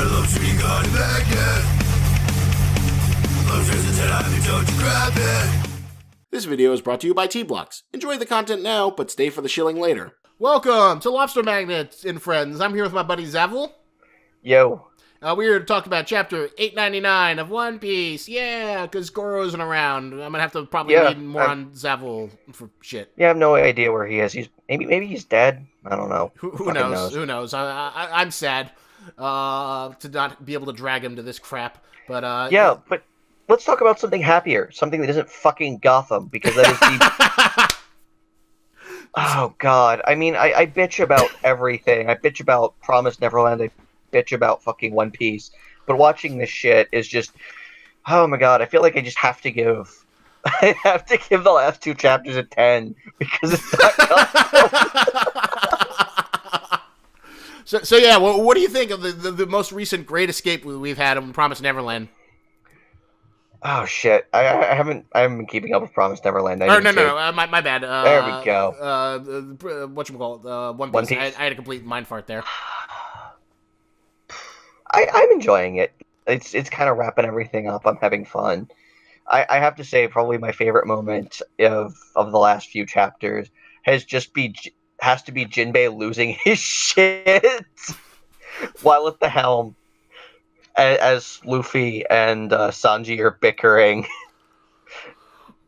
Lobster, got it back yet? Lobster's a 10, I told you grab it. This video is brought to you by T-Blocks. Enjoy the content now, but stay for the shilling later. Welcome to Lobster Magnets and Friends. I'm here with my buddy Zavel. Yo. We're here to talk about chapter 899 of One Piece. Yeah, because Goro isn't around. I'm going to have to probably read more on Zavel for shit. Yeah, I have no idea where he is. Maybe he's dead. I don't know. Who knows? Who knows? I'm sad to not be able to drag him to this crap. But yeah, but let's talk about something happier. Something that isn't fucking Gotham, because that is the... Oh, God. I mean, I bitch about everything. I bitch about Promised Neverland. I bitch about fucking One Piece. But watching this shit is just... Oh, my God. I feel like I just have to give... I have to give the last two chapters a 10, because it's not Gotham. So yeah, what do you think of the most recent Great Escape we've had on Promised Neverland? Oh shit! I haven't been keeping up with Promised Neverland. No, my bad. There we go. Whatchamacallit, One Piece. I had a complete mind fart there. I'm enjoying it. It's kind of wrapping everything up. I'm having fun. I have to say, probably my favorite moment of the last few chapters has to be Jinbei losing his shit while at the helm, as Luffy and Sanji are bickering,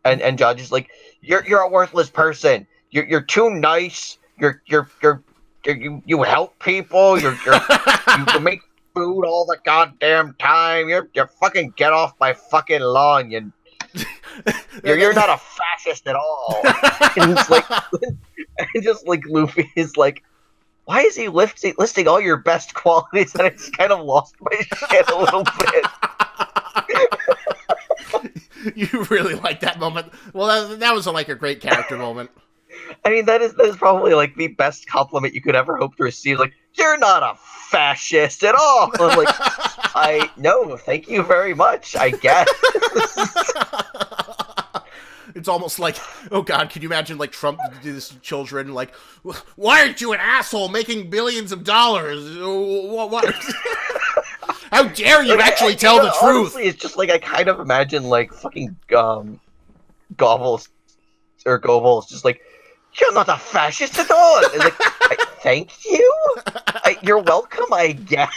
and Judge is like, "You're a worthless person. You're too nice. You help people. You make food all the goddamn time. You fucking get off my fucking lawn. You're not a fascist at all." And it's like, and just like Luffy is like, why is he listing all your best qualities? And I just kind of lost my shit a little bit. You really like that moment. Well, that was like a great character moment. I mean, that is probably like the best compliment you could ever hope to receive. Like, you're not a fascist at all. I'm like, no, thank you very much, I guess. It's almost like, oh God, can you imagine like Trump do this to children? Like, why aren't you an asshole making billions of dollars? What? How dare you actually tell the truth? Honestly, it's just like I kind of imagine like fucking Goebbels just like, you're not a fascist at all. And like, thank you. You're welcome, I guess.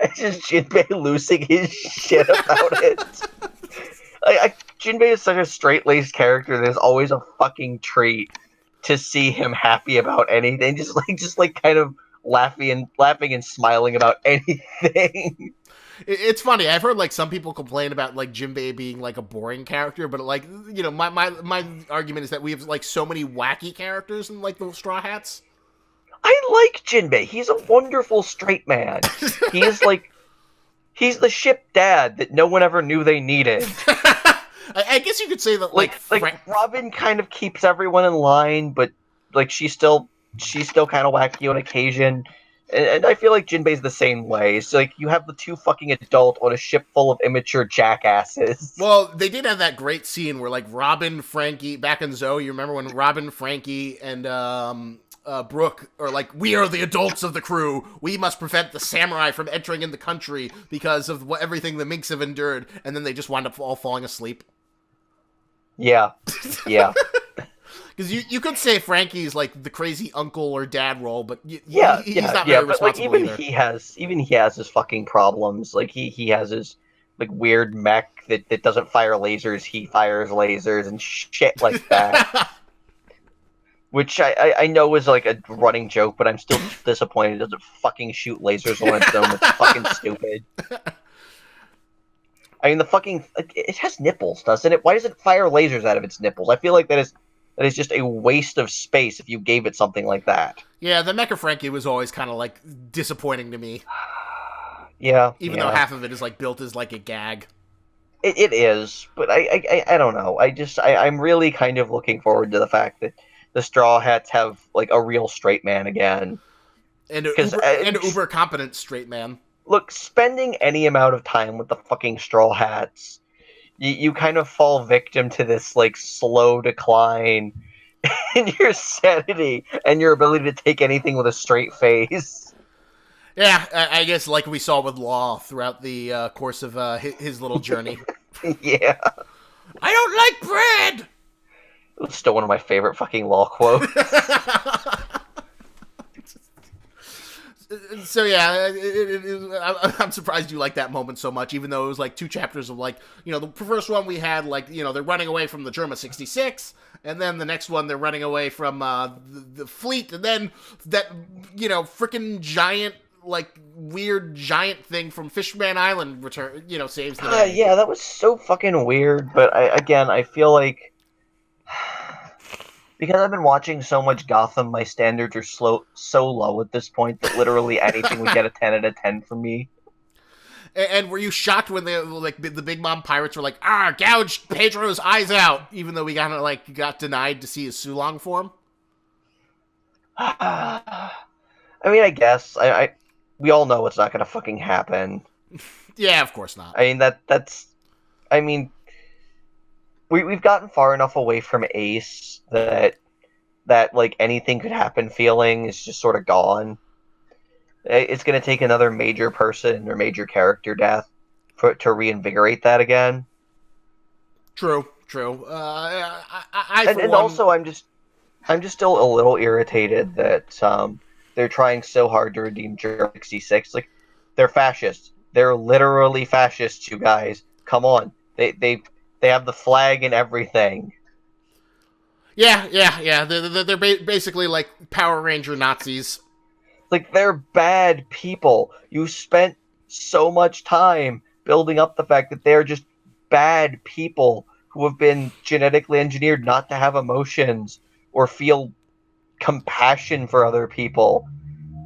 It's just Jinbei losing his shit about it. Jinbei is such a straight-laced character that it's always a fucking treat to see him happy about anything. Just kind of laughing and smiling about anything. It's funny. I've heard like some people complain about like Jinbei being like a boring character, but like, you know, my argument is that we have like so many wacky characters in like the Straw Hats. I like Jinbei. He's a wonderful straight man. He's the ship dad that no one ever knew they needed. I guess you could say that like Robin kind of keeps everyone in line, but like she's still kind of wacky on occasion. And I feel like Jinbei's the same way. It's like you have the two fucking adults on a ship full of immature jackasses. Well, they did have that great scene where like Robin, Frankie, back in Zoe, you remember when Robin, Frankie, and Brooke are like, we are the adults of the crew. We must prevent the samurai from entering in the country because of everything the minks have endured. And then they just wind up all falling asleep. Yeah. Because you could say Frankie's like the crazy uncle or dad role, but he's not very but responsible like, either. He has his fucking problems. Like he has his like weird mech that doesn't fire lasers. He fires lasers and shit like that. Which I know is like a running joke, but I'm still disappointed it doesn't fucking shoot lasers on its own. It's fucking stupid. I mean, it has nipples, doesn't it? Why does it fire lasers out of its nipples? I feel like that is just a waste of space if you gave it something like that. Yeah, the Mecha Frankie was always kind of like disappointing to me. Yeah. Even though half of it is like built as like a gag. It is, but I don't know. I'm really kind of looking forward to the fact that the Straw Hats have like a real straight man again. And an uber competent straight man. Look, spending any amount of time with the fucking Straw Hats, you kind of fall victim to this like slow decline in your sanity and your ability to take anything with a straight face. Yeah, I guess like we saw with Law throughout the course of his little journey. Yeah, I don't like bread. it was still one of my favorite fucking law quotes. So yeah, I'm surprised you like that moment so much, even though it was like 2 chapters of like, the first one we had like, they're running away from the Germa 66, and then the next one they're running away from the fleet, and then that, freaking giant, like weird giant thing from Fishman Island saves the day. Yeah, that was so fucking weird. But I feel like because I've been watching so much Gotham, my standards are so low at this point that literally anything would get a 10 out of 10 from me. And were you shocked when the Big Mom pirates were like, gouge Pedro's eyes out, even though we got denied to see his Sulong form? I mean, I guess we all know it's not gonna fucking happen. Yeah, of course not. I mean that's I mean we've gotten far enough away from Ace that like anything could happen feeling is just sort of gone. It's going to take another major person or major character death to reinvigorate that again. True. And also, I'm just still a little irritated that they're trying so hard to redeem Germ 66. Like, they're fascists. They're literally fascists, you guys. Come on. They have the flag and everything. Yeah. They're basically like Power Ranger Nazis. Like, they're bad people. You spent so much time building up the fact that they're just bad people who have been genetically engineered not to have emotions or feel compassion for other people.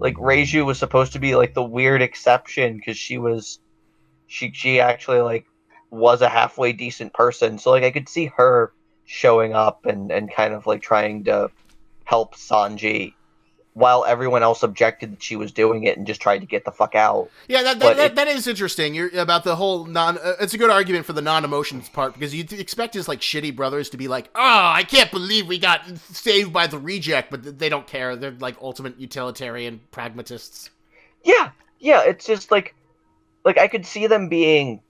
Like, Reiju was supposed to be like the weird exception because she actually like was a halfway decent person. So like I could see her showing up and kind of like trying to help Sanji while everyone else objected that she was doing it and just tried to get the fuck out. Yeah, that is interesting. You're about the whole it's a good argument for the non-emotions part, because you expect his like shitty brothers to be like, "Oh, I can't believe we got saved by the reject," but they don't care. They're like ultimate utilitarian pragmatists. Yeah, it's just like I could see them being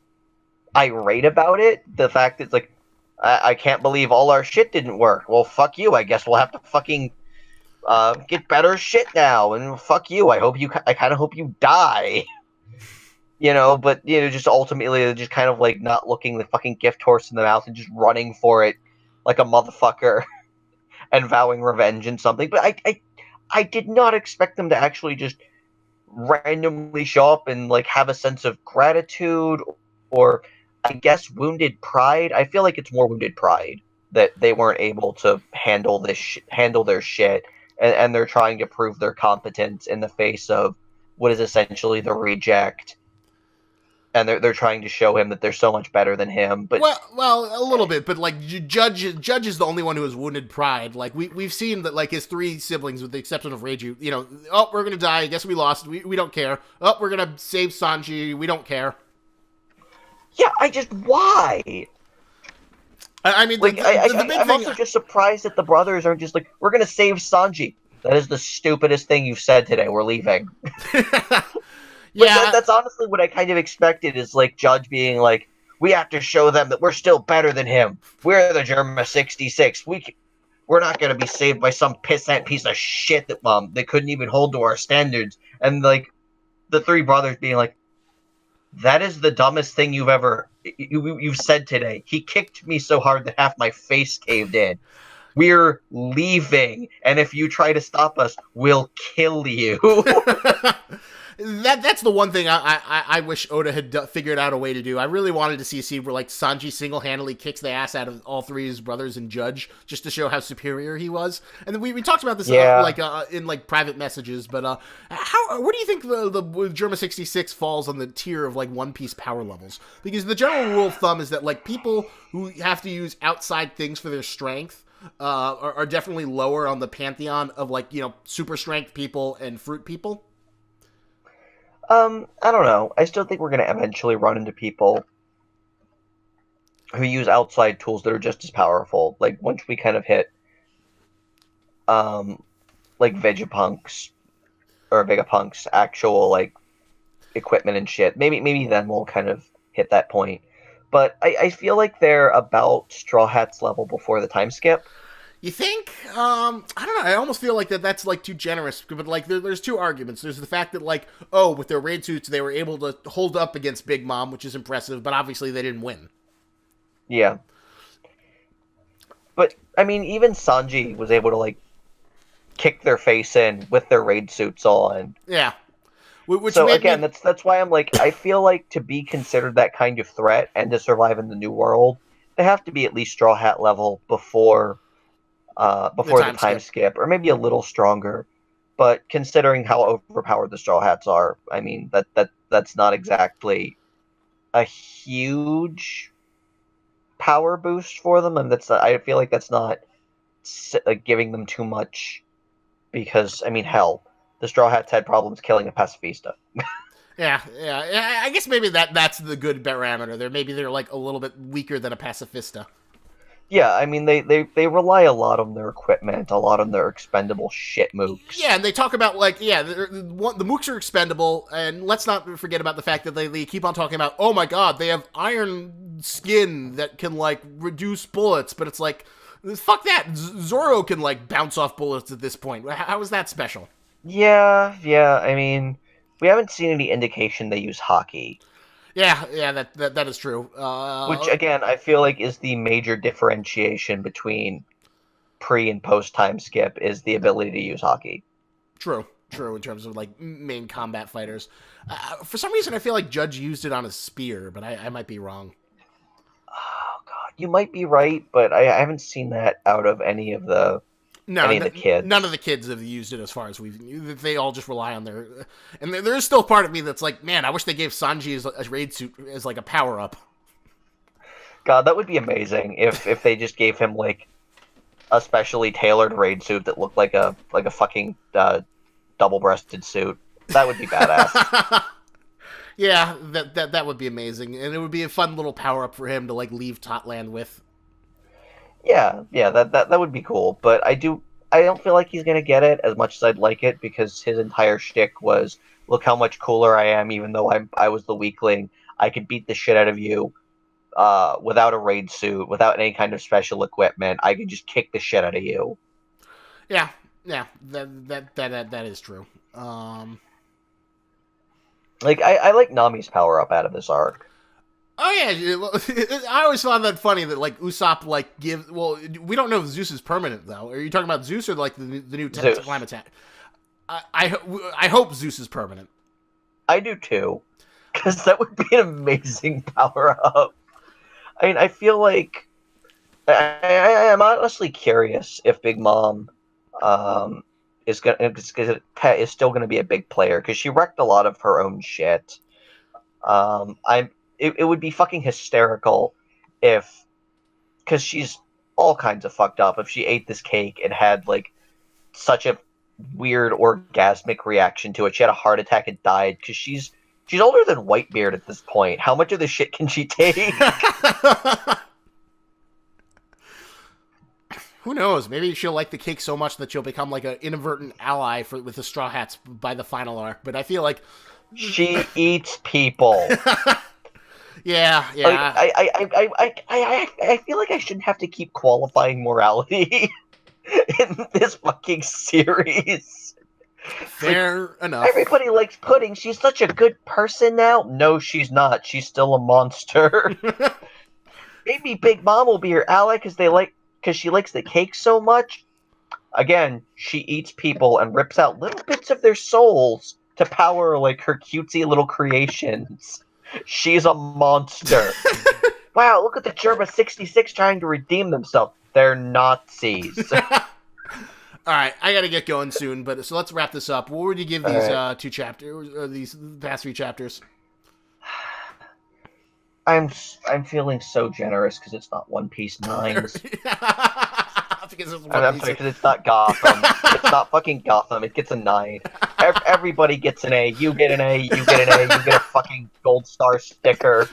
irate about it. The fact that it's like, I can't believe all our shit didn't work. Well, fuck you. I guess we'll have to fucking get better shit now, and fuck you. I kind of hope you die. But just ultimately, just kind of like not looking the fucking gift horse in the mouth and just running for it like a motherfucker and vowing revenge and something. But I did not expect them to actually just randomly show up and like have a sense of gratitude, or I guess wounded pride. I feel like it's more wounded pride that they weren't able to handle their shit, and they're trying to prove their competence in the face of what is essentially the reject, and they're trying to show him that they're so much better than him. But well, a little bit, but like Judge is the only one who has wounded pride. Like we've seen that like his 3 siblings, with the exception of Reiju, oh, we're gonna die. I guess we lost. We don't care. Oh, we're gonna save Sanji. We don't care. Yeah, why? I mean, like, the big I'm thing. also just surprised that the brothers aren't just like, we're gonna save Sanji. That is the stupidest thing you've said today. We're leaving. Yeah, that's honestly what I kind of expected, is like Judge being like, we have to show them that we're still better than him. We're the Germa 66. We're not gonna be saved by some pissant piece of shit that they couldn't even hold to our standards. And like the 3 brothers being like, that is the dumbest thing you've said today. He kicked me so hard that half my face caved in. We're leaving, and if you try to stop us, we'll kill you. That's the one thing I wish Oda had figured out a way to do. I really wanted to see a scene where like Sanji single-handedly kicks the ass out of all 3 of his brothers and Judge, just to show how superior he was. And then we talked about this in like private messages, but where do you think the Germa 66 falls on the tier of like One Piece power levels? Because the general rule of thumb is that like people who have to use outside things for their strength are definitely lower on the pantheon of like super strength people and fruit people. I don't know. I still think we're going to eventually run into people who use outside tools that are just as powerful. Like, once we kind of hit um, like Vegapunk's or Vegapunk's actual like equipment and shit. Maybe then we'll kind of hit that point. But I feel like they're about Straw Hat's level before the time skip. You think? I don't know. I almost feel like that's like too generous. But like, there's two arguments. There's the fact that like, oh, with their raid suits, they were able to hold up against Big Mom, which is impressive. But obviously, they didn't win. Yeah. But I mean, even Sanji was able to like kick their face in with their raid suits on. Yeah. Which so again, that's why I'm like, I feel like to be considered that kind of threat and to survive in the new world, they have to be at least Straw Hat level before the time skip, or maybe a little stronger. But considering how overpowered the Straw Hats are, I mean that's not exactly a huge power boost for them, and I feel like that's not like giving them too much, because I mean, hell, the Straw Hats had problems killing a pacifista. Yeah. I guess maybe that's the good parameter. They're like a little bit weaker than a pacifista. Yeah, I mean, they rely a lot on their equipment, a lot on their expendable shit mooks. Yeah, and they talk about, like, the mooks are expendable, and let's not forget about the fact that they keep on talking about, oh my god, they have iron skin that can, like, reduce bullets, but it's like, fuck that, Zoro can, like, bounce off bullets at this point. How is that special? Yeah, I mean, we haven't seen any indication they use hockey. Yeah, that is true. Which, again, I feel like is the major differentiation between pre- and post-time skip, is the ability to use hockey. True, in terms of, like, main combat fighters. For some reason, I feel like Judge used it on his spear, but I might be wrong. Oh, God, you might be right, but I haven't seen that out of any of the kids. None of the kids have used it as far as they all just rely on their... And there's still part of me that's like, man, I wish they gave Sanji a raid suit as like a power-up. God, that would be amazing if they just gave him like a specially tailored raid suit that looked like a fucking double-breasted suit. That would be badass. Yeah, that would be amazing. And it would be a fun little power-up for him to like leave Totland with. Yeah, that would be cool. But I don't feel like he's gonna get it as much as I'd like it, because his entire shtick was, look how much cooler I am, even though I was the weakling. I could beat the shit out of you without a raid suit, without any kind of special equipment. I could just kick the shit out of you. Yeah, that is true. Like I like Nami's power up out of this arc. Oh yeah, I always found that funny that like Usopp like we don't know if Zeus is permanent though. Are you talking about Zeus or like the new climate attack? I hope Zeus is permanent. I do too, because that would be an amazing power up. I mean, I feel like I'm honestly curious if Big Mom is still gonna be a big player, because she wrecked a lot of her own shit. It would be fucking hysterical because she's all kinds of fucked up, if she ate this cake and had like such a weird orgasmic reaction to it. She had a heart attack and died, because she's older than Whitebeard at this point. How much of this shit can she take? Who knows? Maybe she'll like the cake so much that she'll become like an inadvertent ally with the Straw Hats by the final arc. But I feel like she eats people. Yeah. I feel like I shouldn't have to keep qualifying morality in this fucking series. Fair enough. Everybody likes Pudding. She's such a good person now. No, she's not. She's still a monster. Maybe Big Mom will be your ally because she likes the cake so much. Again, she eats people and rips out little bits of their souls to power like her cutesy little creations. She's a monster. Wow, look at the Germa 66 trying to redeem themselves. They're Nazis. Alright, I gotta get going soon, so let's wrap this up. What would you give these two chapters, or these past 3 chapters? I'm feeling so generous because it's not One Piece 9s. Because it's not Gotham. It's not fucking Gotham. It gets a 9. Everybody gets an A. You get an A. You get an A. You get a fucking gold star sticker.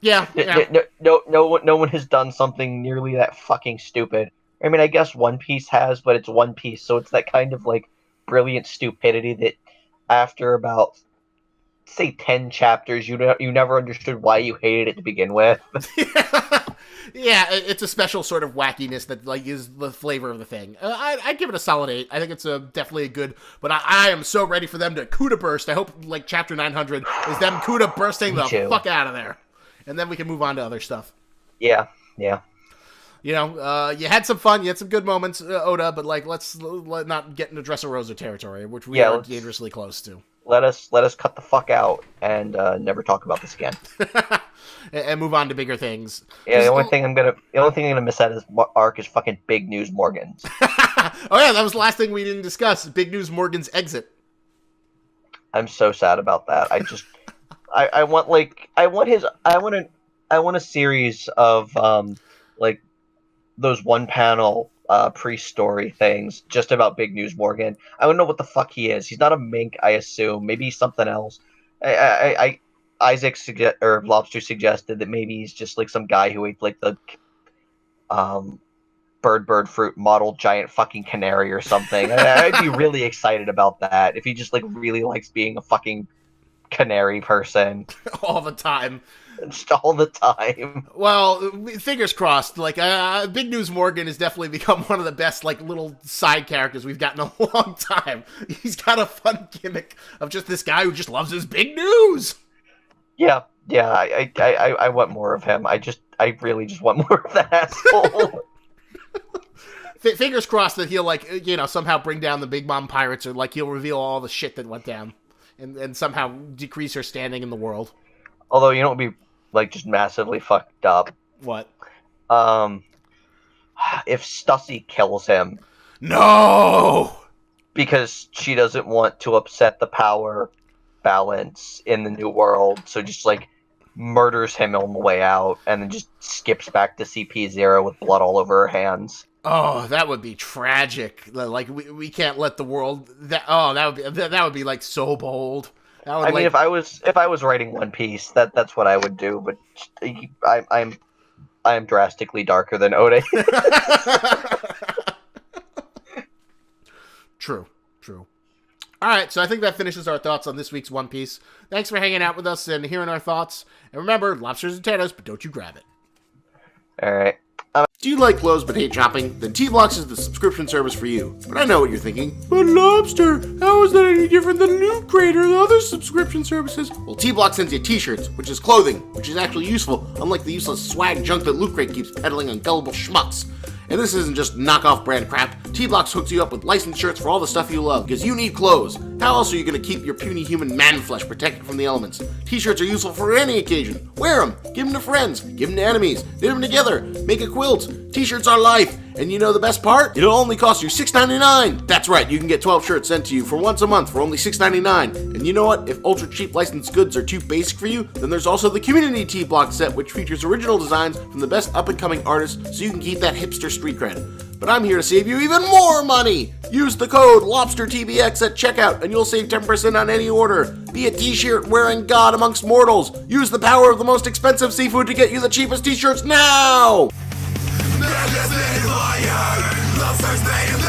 Yeah. No one has done something nearly that fucking stupid. I mean, I guess One Piece has, but it's One Piece, so it's that kind of like brilliant stupidity that after about say 10 chapters, you never understood why you hated it to begin with. Yeah, it's a special sort of wackiness that like is the flavor of the thing. I'd give it a solid 8. I think it's definitely a good, but I am so ready for them to Cuda burst. I hope like chapter 900 is them Cuda bursting the fuck out of there, and then we can move on to other stuff. Yeah. You know, you had some fun, you had some good moments, Oda, but like let's not get into Dressrosa territory, which we are dangerously close to. Let us cut the fuck out and never talk about this again. And move on to bigger things. Yeah, the only thing I'm gonna miss out of this arc is fucking Big News Morgan's. Oh yeah, that was the last thing we didn't discuss. Big News Morgan's exit. I'm so sad about that. I want a series of like those one panel pre-story things just about Big News Morgan. I don't know what the fuck he is. He's not a mink, I assume. Maybe he's something else. Isaac Lobster suggested that maybe he's just like some guy who ate like the bird fruit model giant fucking canary or something. I'd be really excited about that if he just like really likes being a fucking canary person all the time. Just all the time. Well, fingers crossed. Like, Big News Morgan has definitely become one of the best, like, little side characters we've gotten in a long time. He's got a fun gimmick of just this guy who just loves his big news. Yeah. I want more of him. I really just want more of that asshole. Fingers crossed that he'll, like, you know, somehow bring down the Big Mom Pirates, or, like, he'll reveal all the shit that went down and somehow decrease her standing in the world. Although, you know what would be, like, just massively fucked up? What? If Stussy kills him. No! Because she doesn't want to upset the power balance in the new world, so just, like, murders him on the way out, and then just skips back to CP0 with blood all over her hands. Oh, that would be tragic. Like, we can't let the world... that would be, like, so bold. I mean, if I was writing One Piece, that's what I would do. But I am drastically darker than Ode. True. All right, so I think that finishes our thoughts on this week's One Piece. Thanks for hanging out with us and hearing our thoughts. And remember, lobsters and potatoes, but don't you grab it. All right. Do you like clothes but hate shopping? Then T-Blocks is the subscription service for you. But I know what you're thinking. But Lobster, how is that any different than Loot Crate or the other subscription services? Well, T-Blocks sends you t-shirts, which is clothing, which is actually useful, unlike the useless swag junk that Loot Crate keeps peddling on gullible schmucks. And this isn't just knockoff brand crap. T-Blocks hooks you up with licensed shirts for all the stuff you love, because you need clothes. How else are you going to keep your puny human man flesh protected from the elements? T-shirts are useful for any occasion. Wear them, give them to friends, give them to enemies, knit them together, make a quilt. T-shirts are life. And you know the best part? It'll only cost you $6.99. That's right, you can get 12 shirts sent to you for once a month for only $6.99. And you know what? If ultra cheap licensed goods are too basic for you, then there's also the Community T-Block set, which features original designs from the best up-and-coming artists, so you can keep that hipster street cred. But I'm here to save you even more money! Use the code LOBSTERTBX at checkout, and you'll save 10% on any order. Be a t-shirt wearing god amongst mortals. Use the power of the most expensive seafood to get you the cheapest t-shirts now! Lobsters made